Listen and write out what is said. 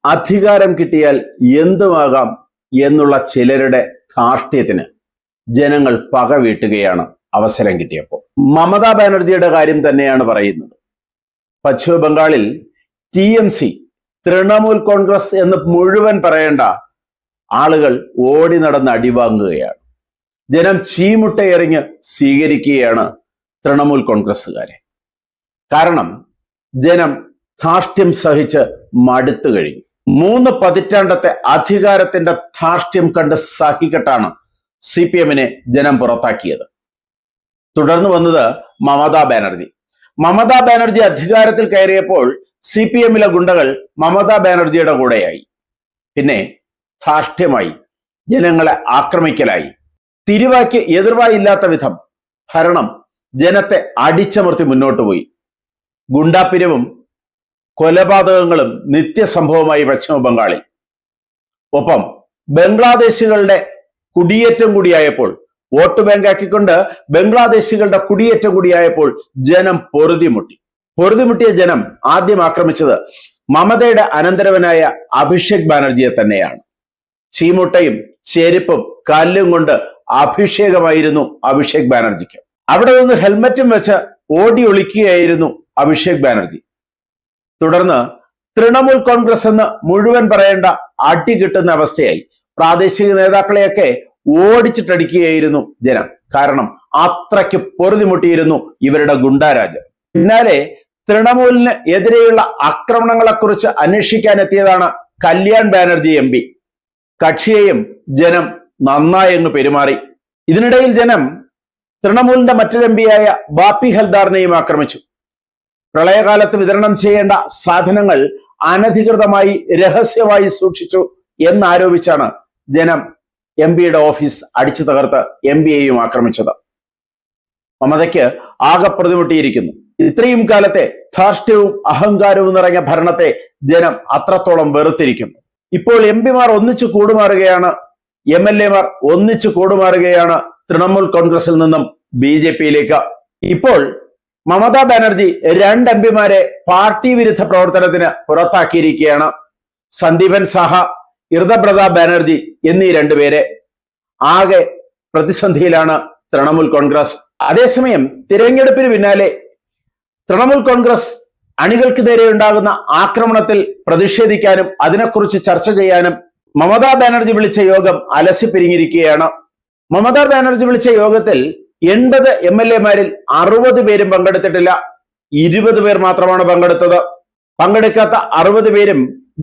അധികാരം കിട്ടിയാൽ എന്തുമാകാം എന്നുള്ള ചിലരുടെ ധാർഷ്ട്യത്തിന് ജനങ്ങൾ പക വീട്ടുകയാണ് അവസരം കിട്ടിയപ്പോൾ. മമതാ ബാനർജിയുടെ കാര്യം തന്നെയാണ് പറയുന്നത്. പശ്ചിമ ബംഗാളിൽ TMC, തൃണമൂൽ കോൺഗ്രസ് എന്ന് മുഴുവൻ പറയേണ്ട ആളുകൾ ഓടി നടന്ന് അടിവാങ്ങുകയാണ്. ജനം ചീമുട്ടയെറിഞ്ഞ് സ്വീകരിക്കുകയാണ് തൃണമൂൽ കോൺഗ്രസ്സുകാരെ. കാരണം ജനം ധാർഷ്ട്യം സഹിച്ച് മടുത്തു കഴിഞ്ഞു. 3 പതിറ്റാണ്ടത്തെ അധികാരത്തിന്റെ ധാർഷ്ട്യം കണ്ട് സഹിക്കട്ടാണ് CPM-നെ ജനം പുറത്താക്കിയത്. തുടർന്ന് വന്നത് മമതാ ബാനർജി. മമതാ ബാനർജി അധികാരത്തിൽ കയറിയപ്പോൾ CPM-ലെ ഗുണ്ടകൾ മമതാ ബാനർജിയുടെ കൂടെയായി. പിന്നെ ധാർഷ്ട്യമായി, ജനങ്ങളെ ആക്രമിക്കലായി. തിരുവായ്ക്ക് എതിർവായില്ലാത്ത വിധം ഭരണം ജനത്തെ അടിച്ചമർത്തി മുന്നോട്ട് പോയി. ഗുണ്ടാപ്പിരിവും കൊലപാതകങ്ങളും നിത്യസംഭവമായി പശ്ചിമ ബംഗാളിൽ. ഒപ്പം ബംഗ്ലാദേശികളുടെ കുടിയേറ്റം കൂടിയായപ്പോൾ, വോട്ട് ബാങ്കാക്കിക്കൊണ്ട് ബംഗ്ലാദേശികളുടെ കുടിയേറ്റം കൂടിയായപ്പോൾ ജനം പൊറുതിമുട്ടിയ ജനം ആദ്യം ആക്രമിച്ചത് മമതയുടെ അനന്തരവനായ അഭിഷേക് ബാനർജിയെ തന്നെയാണ്. ചീമുട്ടയും ചെരുപ്പും കല്ലും കൊണ്ട് അഭിഷേകമായിരുന്നു അഭിഷേക് ബാനർജിക്ക്. അവിടെ നിന്ന് ഹെൽമറ്റും വെച്ച് ഓടി ഒളിക്കുകയായിരുന്നു അഭിഷേക് ബാനർജി. തുടർന്ന് തൃണമൂൽ കോൺഗ്രസ് എന്ന് മുഴുവൻ പറയേണ്ട അടി കിട്ടുന്ന അവസ്ഥയായി. പ്രാദേശിക നേതാക്കളെയൊക്കെ ഓടിച്ചിട്ടടിക്കുകയായിരുന്നു ജനം. കാരണം അത്രയ്ക്ക് പൊറുതിമുട്ടിയിരുന്നു ഇവരുടെ ഗുണ്ടാരാജ്. പിന്നാലെ തൃണമൂലിന് എതിരെയുള്ള ആക്രമണങ്ങളെക്കുറിച്ച് അന്വേഷിക്കാനെത്തിയതാണ് കല്യാൺ ബാനർജി MP. കക്ഷിയെയും ജനം നന്നായി അങ്ങ് പെരുമാറി. ഇതിനിടയിൽ ജനം തൃണമൂലിന്റെ മറ്റൊരു MP-യായ ബാപ്പി ഹൽദാറിനെയും ആക്രമിച്ചു. പ്രളയകാലത്ത് വിതരണം ചെയ്യേണ്ട സാധനങ്ങൾ അനധികൃതമായി രഹസ്യമായി സൂക്ഷിച്ചു എന്നാരോപിച്ചാണ് ജനം MP-യുടെ ഓഫീസ് അടിച്ചു തകർത്ത് MP-യെയും ആക്രമിച്ചത്. മമതയ്ക്ക് ആകെ പ്രതിമുട്ടിയിരിക്കുന്നു. ഇത്രയും കാലത്തെ ധാർഷ്ട്യവും അഹങ്കാരവും നിറഞ്ഞ ഭരണത്തെ ജനം അത്രത്തോളം വെറുത്തിരിക്കുന്നു. ഇപ്പോൾ MP-മാർ ഒന്നിച്ചു കൂടുമാറുകയാണ്, MLA-മാർ ഒന്നിച്ചു കൂടുമാറുകയാണ് തൃണമൂൽ കോൺഗ്രസിൽ നിന്നും BJP-യിലേക്ക്. ഇപ്പോൾ മമതാ ബാനർജി 2 MP-മാരെ പാർട്ടി വിരുദ്ധ പ്രവർത്തനത്തിന് പുറത്താക്കിയിരിക്കുകയാണ്. സന്ദീപൻ സാഹ, ഇർദപ്രതാപ് ബാനർജി എന്നീ 2 പേരെ. ആകെ പ്രതിസന്ധിയിലാണ് തൃണമൂൽ കോൺഗ്രസ്. അതേസമയം തിരഞ്ഞെടുപ്പിന് പിന്നാലെ തൃണമൂൽ കോൺഗ്രസ് അണികൾക്ക് നേരെ ഉണ്ടാകുന്ന ആക്രമണത്തിൽ പ്രതിഷേധിക്കാനും അതിനെക്കുറിച്ച് ചർച്ച ചെയ്യാനും മമതാ ബാനർജി വിളിച്ച യോഗം അലസിപ്പിരിഞ്ഞിരിക്കുകയാണ്. മമതാ ബാനർജി വിളിച്ച യോഗത്തിൽ 80 MLA-മാരിൽ 60 പേരും പങ്കെടുത്തിട്ടില്ല. 20 പേർ മാത്രമാണ് പങ്കെടുത്തത്. പങ്കെടുക്കാത്ത 60 പേരും